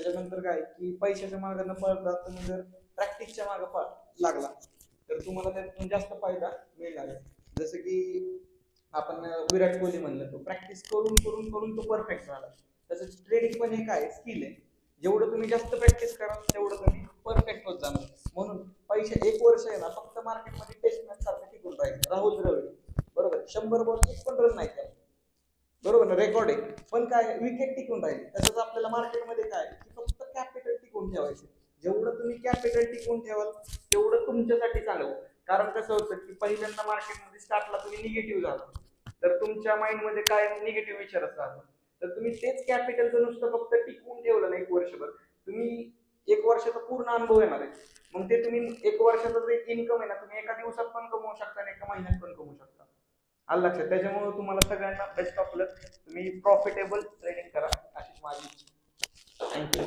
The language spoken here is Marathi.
त्याच्यानंतर काय की पैशाच्या मागे न पळता तुम्ही जर प्रॅक्टिसच्या मागे लागला तर तुम्हाला त्यातून जास्त फायदा मिळणार आहे. जसं की आपण विराट कोहली म्हणलं, तो प्रॅक्टिस करून करून करून तो परफेक्ट झाला. तसंच ट्रेडिंग पण एक आहे, स्किल आहे. जेवढं तुम्ही जास्त प्रॅक्टिस कराल तेवढं तुम्ही परफेक्ट होत जाणार. म्हणून पैसे 1 वर्ष आहे ना फक्त मार्केटमध्ये टेस्ट मॅच सारखं टिकून राहील. राहुल द्रविड बरोबर 100 बॉल 1 पण रन नाही केला, बरोबर ना, रेकॉर्ड आहे. पण काय विकेट टिकून राहिली. तसंच आपल्याला मार्केटमध्ये काय की फक्त कॅपिटल टिकून ठेवायचं. जेवढं तुम्ही कॅपिटल टिकून ठेवाल तेवढं तुमच्यासाठी चांगलं. कारण कसं होतं की पहिल्यांदा मार्केटमध्ये स्टार्टला तुम्ही निगेटिव्ह झाला तर तुमच्या माइंडमध्ये काय निगेटिव्ह विचारच राहतो. तर तुम्ही तेच कॅपिटलचं नुसतं फक्त टिकवून ठेवलं ना 1 वर्षभर, तुम्ही 1 वर्षाचा पूर्ण अनुभव येणार आहे. मग ते तुम्ही 1 वर्षाचा जे इन्कम आहे ना तुम्ही एका दिवसात पण कमवू शकता आणि एका महिन्यात पण कमवू शकता. आलं लक्षात. त्याच्यामुळे तुम्हाला सगळ्यांना बेस्ट ऑफ लक. तुम्ही प्रॉफिटेबल ट्रेडिंग करा अशी माझी इच्छा. थँक्यू.